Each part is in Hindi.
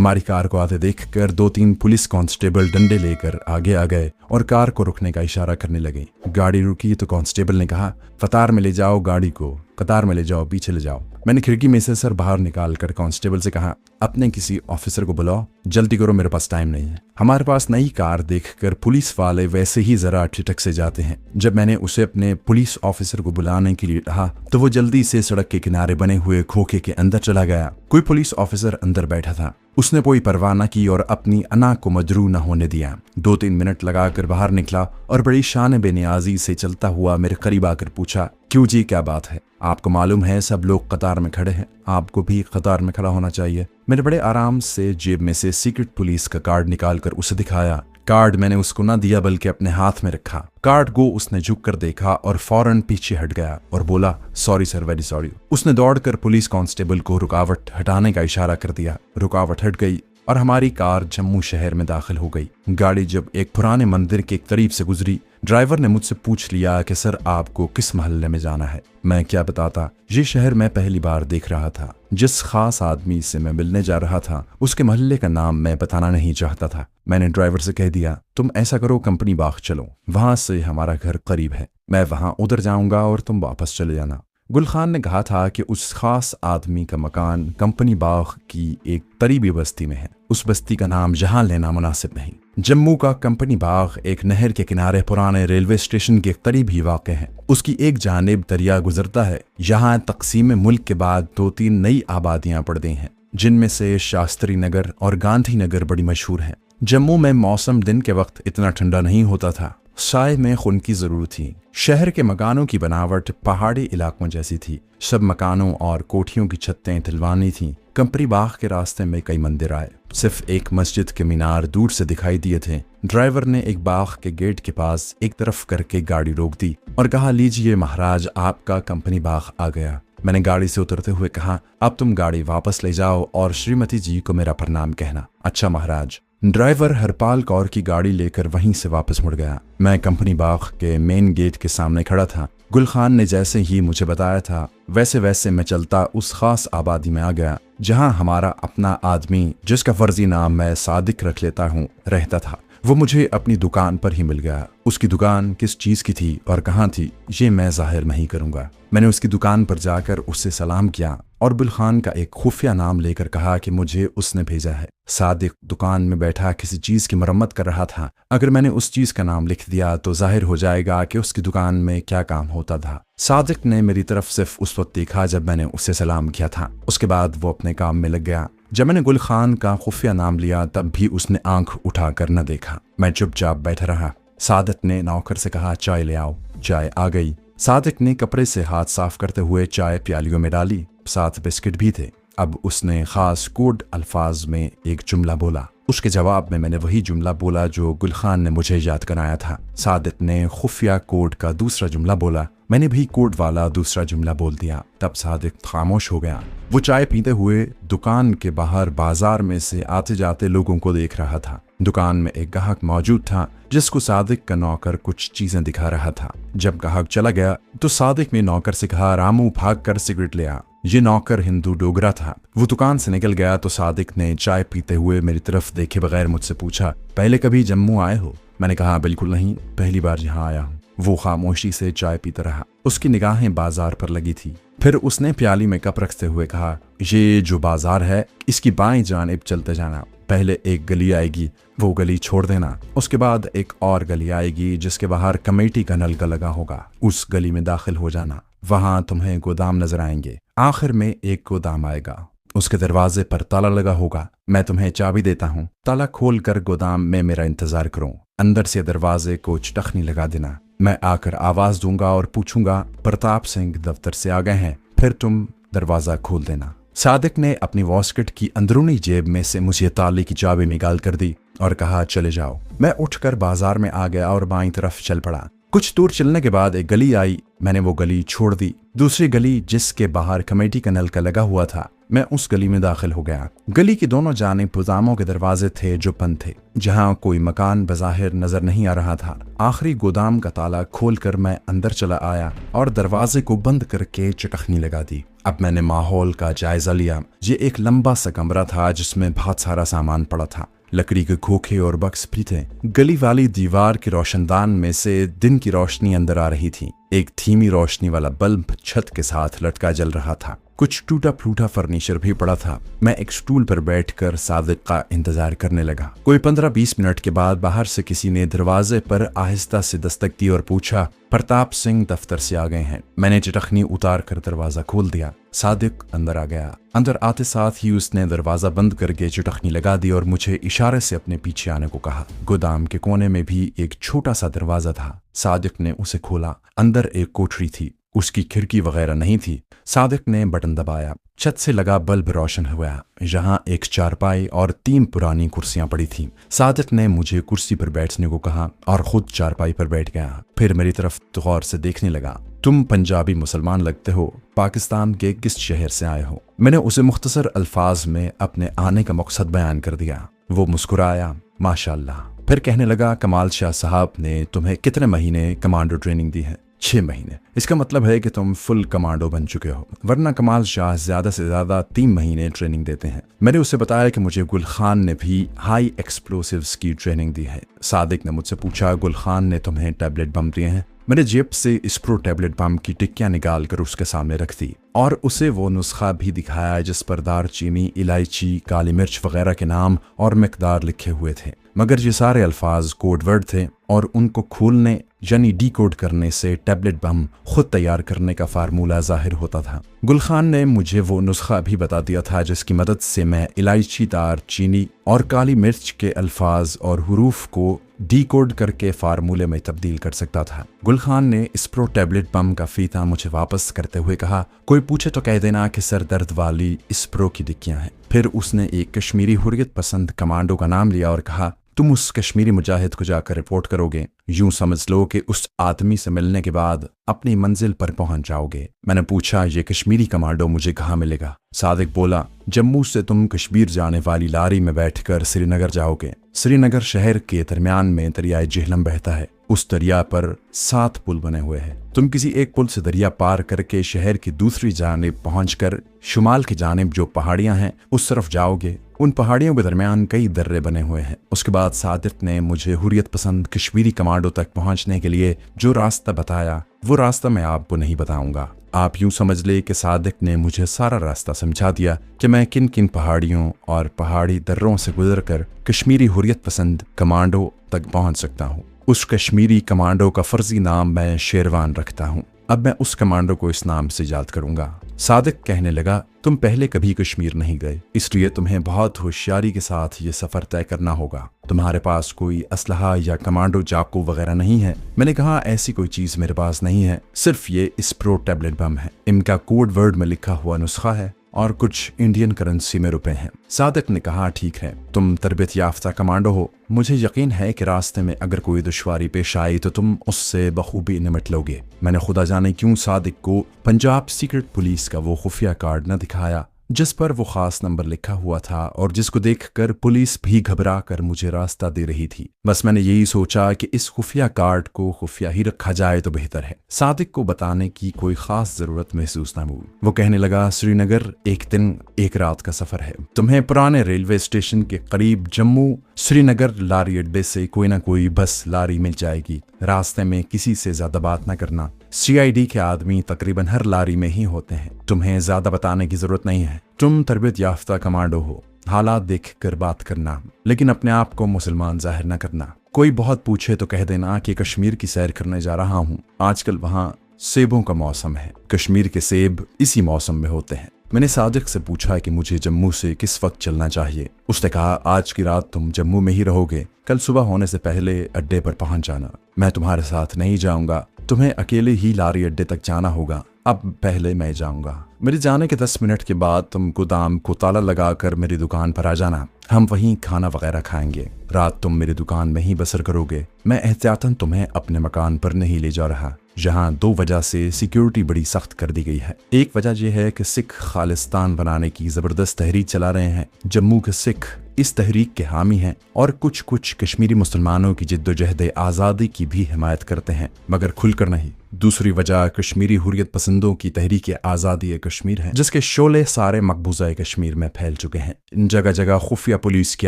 हमारी कार को आते देखकर 2-3 पुलिस कांस्टेबल डंडे लेकर आगे आ गए और कार को रुकने का इशारा करने लगे। गाड़ी रुकी तो कांस्टेबल ने कहा, कतार में ले जाओ गाड़ी को, कतार में ले जाओ, पीछे ले जाओ। मैंने खिड़की में से सर बाहर निकाल कर कांस्टेबल से कहा, अपने किसी ऑफिसर को बुलाओ, जल्दी करो, मेरे पास टाइम नहीं है। हमारे पास नई कार देखकर पुलिस वाले वैसे ही जरा ठिठक से जाते हैं। जब मैंने उसे अपने पुलिस ऑफिसर को बुलाने के लिए कहा तो वो जल्दी से सड़क के किनारे बने हुए खोखे के अंदर चला गया। कोई पुलिस ऑफिसर अंदर बैठा था, उसने कोई परवाह न की और अपनी अना को मजरू न होने दिया। 2-3 मिनट लगाकर बाहर निकला और बड़ी शान बेनियाजी से चलता हुआ मेरे करीब आकर पूछा, क्यों जी, क्या बात है? आपको मालूम है सब लोग कतार में खड़े हैं, आपको भी कतार में खड़ा होना चाहिए। मैंने बड़े आराम से जेब में से सीक्रेट पुलिस का कार्ड निकालकर उसे दिखाया। कार्ड मैंने उसको ना दिया बल्कि अपने हाथ में रखा। कार्ड को उसने झुक कर देखा और फौरन पीछे हट गया और बोला, सॉरी सर, वेरी सॉरी। उसने दौड़कर पुलिस कांस्टेबल को रुकावट हटाने का इशारा कर दिया। रुकावट हट गई और हमारी कार जम्मू शहर में दाखिल हो गई। गाड़ी जब एक पुराने मंदिर के करीब से गुजरी, ड्राइवर ने मुझसे पूछ लिया कि सर आपको किस मोहल्ले में जाना है। मैं क्या बताता, ये शहर मैं पहली बार देख रहा था। जिस खास आदमी से मैं मिलने जा रहा था उसके मोहल्ले का नाम मैं बताना नहीं चाहता था। मैंने ड्राइवर से कह दिया, तुम ऐसा करो, कंपनी बाग चलो, वहां से हमारा घर करीब है, मैं वहां उधर जाऊंगा और तुम वापस चले जाना। गुल खान ने कहा था कि उस खास आदमी का मकान कंपनी बाग की एक करीबी बस्ती में है। उस बस्ती का नाम जहां लेना मुनासिब नहीं। जम्मू का कंपनी बाग एक नहर के किनारे पुराने रेलवे स्टेशन के करीब ही वाक़ है। उसकी एक जानिब दरिया गुजरता है। यहाँ तकसीम मुल्क के बाद 2-3 नई आबादियां पड़ गई हैं, जिनमें से शास्त्री नगर और गांधी नगर बड़ी मशहूर हैं। जम्मू में मौसम दिन के वक्त इतना ठंडा नहीं होता था, साए में खून की जरूरत थी। शहर के मकानों की बनावट पहाड़ी इलाकों जैसी थी। सब मकानों और कोठियों की छतें तिलवानी थीं। कंपनी बाग के रास्ते में कई मंदिर आए। सिर्फ एक मस्जिद के मीनार दूर से दिखाई दिए थे। ड्राइवर ने एक बाग के गेट के पास एक तरफ करके गाड़ी रोक दी और कहा, लीजिए महाराज, आपका कंपनी बाग आ गया। मैंने गाड़ी से उतरते हुए कहा, अब तुम गाड़ी वापस ले जाओ और श्रीमती जी को मेरा प्रणाम कहना। अच्छा महाराज। ड्राइवर हरपाल कौर की गाड़ी लेकर वहीं से वापस मुड़ गया। मैं कंपनी बाग के मेन गेट के सामने खड़ा था। गुल खान ने जैसे ही मुझे बताया था वैसे वैसे मैं चलता उस खास आबादी में आ गया जहां हमारा अपना आदमी, जिसका फर्जी नाम मैं सादिक रख लेता हूं, रहता था। वो मुझे अपनी दुकान पर ही मिल गया। उसकी दुकान किस चीज की थी और कहाँ थी ये मैं जाहिर नहीं करूंगा। मैंने उसकी दुकान पर जाकर उससे सलाम किया और गुल खान का एक खुफिया नाम लेकर कहा कि मुझे उसने भेजा है। सादिक दुकान में बैठा किसी चीज की मरम्मत कर रहा था। अगर मैंने उस चीज का नाम लिख दिया तो जाहिर हो जाएगा कि उसकी दुकान में क्या काम होता था। सादिक ने मेरी तरफ सिर्फ उस वक्त देखा जब मैंने उससे सलाम किया था। उसके बाद वो अपने काम में लग गया। जब मैंने गुल खान का खुफिया नाम लिया तब भी उसने आंख उठाकर न देखा। मैं चुपचाप बैठा रहा। सादिक ने नौकर से कहा, चाय ले आओ। चाय आ गई। सादिक ने कपड़े से हाथ साफ करते हुए चाय प्यालियों में डाली, साथ बिस्किट भी थे। अब उसने खास कोड अल्फाज में एक जुमला बोला। उसके जवाब में मैंने वही जुमला बोला जो गुल खान ने मुझे याद कराया था। सादिक ने खुफिया कोड का दूसरा जुमला बोला। मैंने भी कोड वाला दूसरा जुमला बोल दिया। तब सादिक खामोश हो गया। वो चाय पीते हुए दुकान के बाहर बाजार में से आते जाते लोगों को देख रहा था। दुकान में एक ग्राहक मौजूद था जिसको सादिक का नौकर कुछ चीजें दिखा रहा था। जब ग्राहक चला गया तो सादिक ने नौकर से कहा, रामू भाग कर सिगरेट ले आ। ये नौकर हिंदू डोगरा था। वो दुकान से निकल गया तो सादिक ने चाय पीते हुए मेरी तरफ देखे बगैर मुझसे पूछा, पहले कभी जम्मू आए हो? मैंने कहा, बिल्कुल नहीं, पहली बार यहाँ आया हूँ। वो खामोशी से चाय पीता रहा। उसकी निगाहें बाजार पर लगी थी। फिर उसने प्याली में कप रखते हुए कहा, ये जो बाजार है इसकी बाएं जानिब चलते जाना। पहले एक गली आएगी, वो गली छोड़ देना। उसके बाद एक और गली आएगी जिसके बाहर कमेटी का नलका लगा होगा। उस गली में दाखिल हो जाना। वहां तुम्हें गोदाम नजर आएंगे। आखिर में एक गोदाम आएगा, उसके दरवाजे पर ताला लगा होगा। मैं तुम्हें चाबी देता हूँ। ताला खोल कर गोदाम में मेरा इंतजार करो। अंदर से दरवाजे को चटखनी लगा देना। मैं आकर आवाज दूंगा और पूछूंगा, प्रताप सिंह दफ्तर से आ गए हैं। फिर तुम दरवाजा खोल देना। सादिक ने अपनी वॉस्केट की अंदरूनी जेब में से मुझे ताले की चाबी निकाल कर दी और कहा, चले जाओ। मैं उठकर बाजार में आ गया और बाईं तरफ चल पड़ा। कुछ दूर चलने के बाद एक गली आई। मैंने वो गली छोड़ दी। दूसरी गली जिसके बाहर कमेटी का नलका लगा हुआ था, मैं उस गली में दाखिल हो गया। गली की दोनों जानिब गोदामों के दरवाजे थे जो बंद थे, जहां कोई मकान बज़ाहिर नजर नहीं आ रहा था। आखिरी गोदाम का ताला खोलकर मैं अंदर चला आया और दरवाजे को बंद करके चटखनी लगा दी। अब मैंने माहौल का जायजा लिया। ये एक लंबा सा कमरा था जिसमें बहुत सारा सामान पड़ा था। लकड़ी के खोखे और बक्स भी थे। गली वाली दीवार के रोशनदान में से दिन की रोशनी अंदर आ रही थी। एक धीमी रोशनी वाला बल्ब छत के साथ लटका जल रहा था। कुछ टूटा फूटा फर्नीचर भी पड़ा था। मैं एक स्टूल पर बैठकर सादिक का इंतजार करने लगा। कोई 15-20 मिनट के बाद बाहर से किसी ने दरवाजे पर आहिस्ता से दस्तक दी और पूछा, प्रताप सिंह दफ्तर से आ गए हैं। मैंने चटखनी उतार कर दरवाजा खोल दिया। सादिक अंदर आ गया। अंदर आते साथ ही उसने दरवाजा बंद करके चटखनी लगा दी और मुझे इशारे से अपने पीछे आने को कहा। गोदाम के कोने में भी एक छोटा सा दरवाजा था। सादिक ने उसे खोला। अंदर एक कोठरी थी। उसकी खिड़की वगैरह नहीं थी। सादिक ने बटन दबाया। छत से लगा बल्ब रोशन हुआ, जहां एक चारपाई और 3 पुरानी कुर्सियां पड़ी थीं। सादिक ने मुझे कुर्सी पर बैठने को कहा और खुद चारपाई पर बैठ गया। फिर मेरी तरफ गौर से देखने लगा। तुम पंजाबी मुसलमान लगते हो, पाकिस्तान के किस शहर से आए हो? मैंने उसे मुख्तसर अल्फाज में अपने आने का मकसद बयान कर दिया। वो मुस्कुराया, माशाअल्लाह। फिर कहने लगा, कमाल शाह साहब ने तुम्हें कितने महीने कमांडो ट्रेनिंग दी है? 6 महीने। इसका मतलब है कि तुम फुल कमांडो बन चुके हो, वरना कमाल शाह ज्यादा से ज्यादा 3 महीने ट्रेनिंग देते हैं। मैंने उसे बताया कि मुझे गुल खान ने भी हाई एक्सप्लोसिव्स की ट्रेनिंग दी है। सादिक ने मुझसे पूछा, गुल खान ने तुम्हें टैबलेट बम दिए हैं? मैंने जेब से स्प्रो टैबलेट बम की टिक्कियां निकाल कर उसके सामने रख दी और उसे वो नुस्खा भी दिखाया जिस पर दारचीनी, इलायची, काली मिर्च वगैरह के नाम और मिकदार लिखे हुए थे, मगर ये सारे अल्फाज कोड वर्ड थे और उनको खोलने यानी डीकोड करने से टैबलेट बम खुद तैयार करने का फार्मूला जाहिर होता था। गुल खान ने मुझे वो नुस्खा भी बता दिया था जिसकी मदद से मैं इलायची, दारचीनी और काली मिर्च के अल्फाज और हुरूफ को डीकोड करके फार्मूले में तब्दील कर सकता था। गुल खान ने स्प्रो टैबलेट बम का फीता मुझे वापस करते हुए कहा, कोई पूछे तो कह देना कि सर दर्द वाली स्प्रो की टिक्कियां हैं। फिर उसने एक कश्मीरी हुर्रियत पसंद कमांडो का नाम लिया और कहा, तुम उस कश्मीरी मुजाहिद को जाकर रिपोर्ट करोगे। यूं समझ लो कि उस आदमी से मिलने के बाद अपनी मंजिल पर पहुंच जाओगे। मैंने पूछा, ये कश्मीरी कमांडो मुझे कहाँ मिलेगा? सादिक बोला, जम्मू से तुम कश्मीर जाने वाली लारी में बैठकर श्रीनगर जाओगे। श्रीनगर शहर के दरमियान में दरियाए जेहलम बहता है। उस दरिया पर 7 पुल बने हुए हैं। तुम किसी एक पुल से दरिया पार करके शहर की दूसरी जानिब पहुंचकर शुमाल की जानिब जो पहाड़ियां हैं उस तरफ जाओगे। उन पहाड़ियों के दरमियान कई दर्रे बने हुए हैं। उसके बाद सादिक ने मुझे हुर्रियत पसंद कश्मीरी कमांडो तक पहुंचने के लिए जो रास्ता बताया, वो रास्ता मैं आपको नहीं बताऊंगा। आप यूं समझ ले कि सादिक ने मुझे सारा रास्ता समझा दिया कि मैं किन किन पहाड़ियों और पहाड़ी दर्रों से गुजरकर कश्मीरी हुर्रियत पसंद कमांडो तक पहुंच सकता हूं। उस कश्मीरी कमांडो का फर्जी नाम मैं शेरवान रखता हूं। अब मैं उस कमांडो को इस नाम से याद करूंगा। सादिक कहने लगा, तुम पहले कभी कश्मीर नहीं गए, इसलिए तुम्हें बहुत होशियारी के साथ ये सफर तय करना होगा। तुम्हारे पास कोई असलहा या कमांडो चाकू वगैरह नहीं है? मैंने कहा, ऐसी कोई चीज मेरे पास नहीं है, सिर्फ ये स्प्रो टैबलेट बम है। इनका कोड वर्ड में लिखा हुआ नुस्खा है और कुछ इंडियन करेंसी में रुपए हैं। सादिक ने कहा, ठीक है, तुम तरबियत याफ्ता कमांडो हो, मुझे यकीन है कि रास्ते में अगर कोई दुश्वारी पेश आई तो तुम उससे बखूबी निमट लोगे। मैंने खुदा जाने क्यों सादिक को पंजाब सीक्रेट पुलिस का वो खुफिया कार्ड न दिखाया जिस पर वो खास नंबर लिखा हुआ था और जिसको देखकर पुलिस भी घबरा कर मुझे रास्ता दे रही थी। बस मैंने यही सोचा कि इस खुफिया कार्ड को खुफिया ही रखा जाए तो बेहतर है। सादिक को बताने की कोई खास जरूरत महसूस न हुई। वो कहने लगा, श्रीनगर 1 दिन 1 रात का सफर है। तुम्हें पुराने रेलवे स्टेशन के करीब जम्मू श्रीनगर लारी अड्डे से कोई ना कोई बस लारी मिल जाएगी। रास्ते में किसी से ज्यादा बात ना करना। CID के आदमी तकरीबन हर लारी में ही होते हैं। तुम्हें ज्यादा बताने की जरूरत नहीं है। तुम तरबियत याफ्ता कमांडो हो, हालात देख कर बात करना, लेकिन अपने आप को मुसलमान जाहिर न करना। कोई बहुत पूछे तो कह देना कि कश्मीर की सैर करने जा रहा हूँ। आजकल वहाँ सेबों का मौसम है। कश्मीर के सेब इसी मौसम में होते हैं। मैंने सादिक से पूछा कि मुझे जम्मू से किस वक्त चलना चाहिए। उसने कहा, आज की रात तुम जम्मू में ही रहोगे, कल सुबह होने से पहले अड्डे पर पहुंच जाना। मैं तुम्हारे साथ नहीं जाऊंगा, तुम्हें अकेले ही लारी अड्डे तक जाना होगा। अब पहले मैं जाऊंगा। मेरे जाने के 10 मिनट के बाद तुम गोदाम को ताला लगाकर मेरी दुकान पर आ जाना। हम वहीं खाना वगैरह खाएंगे। रात तुम मेरी दुकान में ही बसर करोगे। मैं एहतियातन तुम्हें अपने मकान पर नहीं ले जा रहा, जहां 2 वजह से सिक्योरिटी बड़ी सख्त कर दी गई है। एक वजह यह है कि सिख खालिस्तान बनाने की जबरदस्त तहरीक चला रहे हैं। जम्मू के सिख इस तहरीक के हामी हैं और कुछ कश्मीरी मुसलमानों की जिद्दोजहद आज़ादी की भी हिमायत करते हैं, मगर खुलकर नहीं। दूसरी वजह कश्मीरी हुर्रियत पसंदों की तहरीक आज़ादी कश्मीर है, जिसके शोले सारे मकबूजा कश्मीर में फैल चुके हैं। जगह जगह खुफिया पुलिस के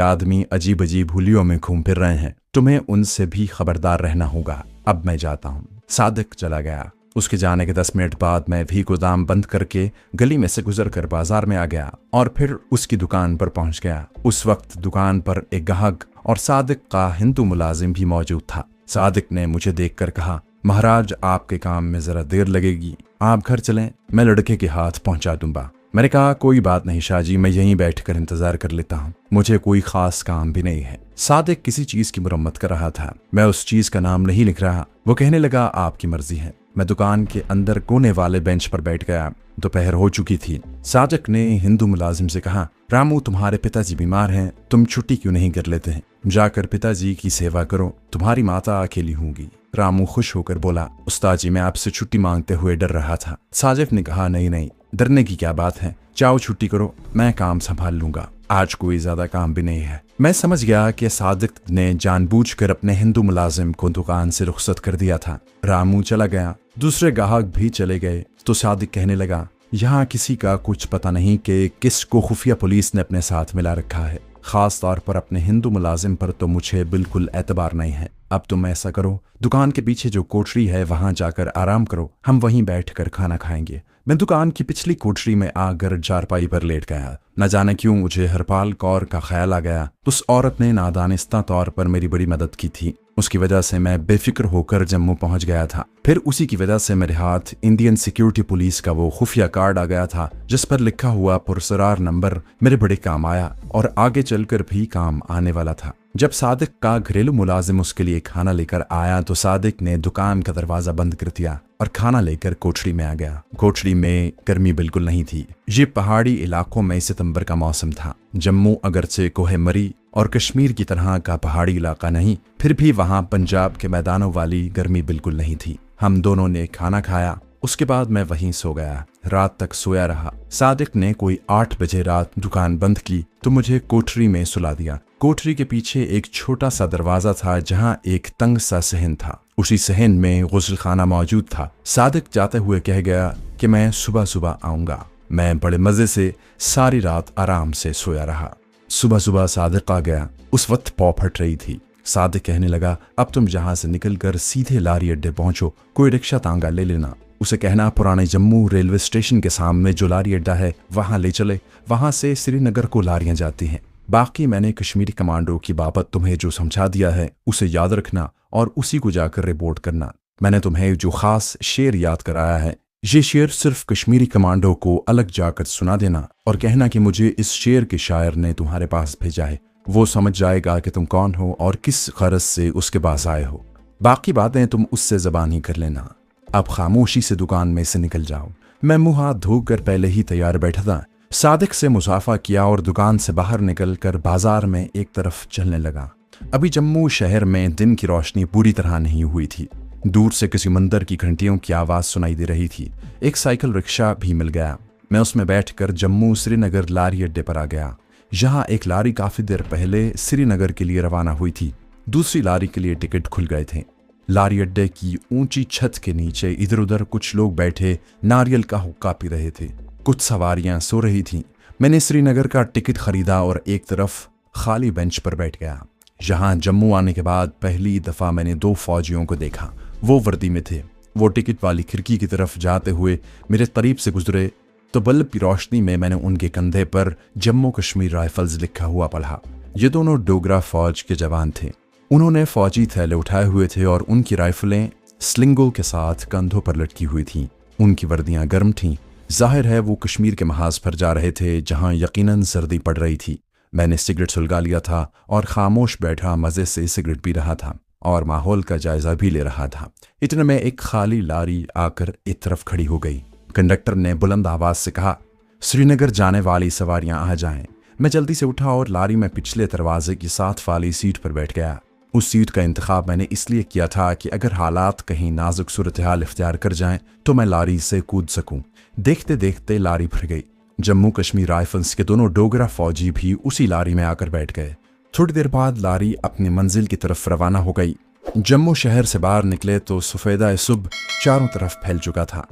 आदमी अजीब अजीब हुलियों में घूम फिर रहे हैं। तुम्हें उनसे भी खबरदार रहना होगा। अब मैं जाता हूँ। सादिक चला गया। उसके जाने के 10 मिनट बाद मैं भी गोदाम बंद करके गली में से गुजर कर बाजार में आ गया और फिर उसकी दुकान पर पहुंच गया। उस वक्त दुकान पर एक गाहक और सादिक का हिंदू मुलाजिम भी मौजूद था। सादिक ने मुझे देखकर कहा, महाराज आपके काम में जरा देर लगेगी, आप घर चलें, मैं लड़के के हाथ पहुंचा दूंगा। मैंने कहा, कोई बात नहीं शाहजी, मैं यहीं बैठकर इंतजार कर लेता हूँ, मुझे कोई खास काम भी नहीं है। सादिक किसी चीज की मुरम्मत कर रहा था। मैं उस चीज का नाम नहीं लिख रहा। वो कहने लगा, आपकी मर्जी है। मैं दुकान के अंदर कोने वाले बेंच पर बैठ गया। दोपहर हो चुकी थी। सादिक ने हिंदू मुलाजिम से कहा, रामू तुम्हारे पिताजी बीमार हैं, तुम छुट्टी क्यों नहीं कर लेते हैं? जाकर पिताजी की सेवा करो, तुम्हारी माता अकेली होंगी। रामू खुश होकर बोला, उस्ताद जी मैं आपसे छुट्टी मांगते हुए डर रहा था। सादिक ने कहा, नहीं नहीं, डरने की क्या बात है, जाओ छुट्टी करो, मैं काम संभाल लूंगा, आज कोई ज्यादा काम भी नहीं है। मैं समझ गया कि सादिक ने जानबूझकर अपने हिंदू मुलाजिम को दुकान से रुखसत कर दिया था। रामू चला गया। दूसरे ग्राहक भी चले गए तो सादिक कहने लगा, यहाँ किसी का कुछ पता नहीं कि किसको खुफिया पुलिस ने अपने साथ मिला रखा है। खास तौर पर अपने हिंदू मुलाजिम पर तो मुझे बिल्कुल एतबार नहीं है। अब तुम ऐसा करो, दुकान के पीछे जो कोठरी है वहां जाकर आराम करो, हम वहीं बैठकर खाना खाएंगे। मैं दुकान की पिछली कोठरी में आकर चारपाई पर लेट गया। न जाने क्यों मुझे हरपाल कौर का ख्याल आ गया। उस औरत ने नादानिस्ता तौर पर मेरी बड़ी मदद की थी। उसकी वजह से मैं बेफिक्र होकर जम्मू पहुंच गया था। फिर उसी की वजह से मेरे हाथ इंडियन सिक्योरिटी पुलिस का वो खुफिया कार्ड आ गया था, जिस पर लिखा हुआ पुरसरार नंबर मेरे बड़े काम आया और आगे चलकर भी काम आने वाला था। जब सादिक का घरेलू मुलाजिम उसके लिए खाना लेकर आया तो सादिक ने दुकान का दरवाजा बंद कर दिया और खाना लेकर कोठरी में आ गया। कोठरी में गर्मी बिल्कुल नहीं थी। ये पहाड़ी इलाकों में सितंबर का मौसम था। जम्मू अगरचे कोहे मरी और कश्मीर की तरह का पहाड़ी इलाका नहीं, फिर भी वहां पंजाब के मैदानों वाली गर्मी बिल्कुल नहीं थी। हम दोनों ने खाना खाया, उसके बाद मैं वहीं सो गया। रात तक सोया रहा। सादिक ने कोई 8 बजे रात दुकान बंद की तो मुझे कोठरी में सुला दिया। कोठरी के पीछे एक छोटा सा दरवाजा था जहां एक तंग सा सहन था। उसी सहन में गुस्ल खाना मौजूद था। सादिक जाते हुए कह गया कि मैं सुबह सुबह आऊंगा। मैं बड़े मजे से सारी रात आराम से सोया रहा। सुबह सुबह सादिक आ गया। उस वक्त पौ फट रही थी। सादिक कहने लगा, अब तुम जहां से निकलकर सीधे लारी अड्डे पहुंचो, कोई रिक्शा तांगा ले लेना। उसे कहना पुराने जम्मू रेलवे स्टेशन के सामने जो लारी अड्डा है वहां ले चले, वहां से श्रीनगर को लारियां जाती हैं। बाकी मैंने कश्मीरी कमांडो की बाबत तुम्हें जो समझा दिया है उसे याद रखना और उसी को जाकर रिपोर्ट करना। मैंने तुम्हें जो खास शेर याद कराया है, ये शेर सिर्फ कश्मीरी कमांडो को अलग जाकर सुना देना और कहना कि मुझे इस शेर के शायर ने तुम्हारे पास भेजा है। वो समझ जाएगा कि तुम कौन हो और किस गरज से उसके पास आए हो। बाकी बातें तुम उससे ज़बान ही कर लेना। अब खामोशी से दुकान में से निकल जाओ। मैं मुंह हाथ धोकर पहले ही तैयार बैठा था। सादिक से मुसाफा किया और दुकान से बाहर निकलकर बाजार में एक तरफ चलने लगा। अभी जम्मू शहर में दिन की रोशनी पूरी तरह नहीं हुई थी। दूर से किसी मंदिर की घंटियों की आवाज़ सुनाई दे रही थी। एक साइकिल रिक्शा भी मिल गया। मैं उसमें बैठकर जम्मू श्रीनगर लारी अड्डे पर आ गया। यहाँ एक लारी काफ़ी देर पहले श्रीनगर के लिए रवाना हुई थी। दूसरी लारी के लिए टिकट खुल गए थे। लारी अड्डे की ऊंची छत के नीचे इधर उधर कुछ लोग बैठे नारियल का हुक्का पी रहे थे। कुछ सवारियां सो रही थीं। मैंने श्रीनगर का टिकट खरीदा और एक तरफ खाली बेंच पर बैठ गया। यहाँ जम्मू आने के बाद पहली दफ़ा मैंने 2 फौजियों को देखा। वो वर्दी में थे। वो टिकट वाली खिड़की की तरफ जाते हुए मेरे करीब से गुजरे तो बल्ब की रोशनी में मैंने उनके कंधे पर जम्मू कश्मीर राइफल्स लिखा हुआ पढ़ा। ये दोनों डोगरा फौज के जवान थे। उन्होंने फौजी थैले उठाए हुए थे और उनकी राइफलें स्लिंगों के साथ कंधों पर लटकी हुई थीं। उनकी वर्दियां गर्म थीं। जाहिर है वो कश्मीर के महाज पर जा रहे थे जहां यकीनन सर्दी पड़ रही थी। मैंने सिगरेट सुलगा लिया था और खामोश बैठा मज़े से सिगरेट पी रहा था और माहौल का जायजा भी ले रहा था। इतने में एक खाली लारी आकर एक तरफ खड़ी हो गई। कंडक्टर ने बुलंद आवाज से कहा, श्रीनगर जाने वाली सवारियां आ जाएं। मैं जल्दी से उठा और लारी में पिछले दरवाजे की साथ वाली सीट पर बैठ गया। उस सीट का इंतखाब मैंने इसलिए किया था कि अगर हालात कहीं नाजुक सूरत हाल इख्तियार कर जाएं तो मैं लारी से कूद सकूं। देखते देखते लारी भर गई। जम्मू कश्मीर राइफल्स के दोनों डोगरा फौजी भी उसी लारी में आकर बैठ गए। थोड़ी देर बाद लारी अपनी मंजिल की तरफ रवाना हो गई। जम्मू शहर से बाहर निकले तो सफेदा सुबह चारों तरफ फैल चुका था।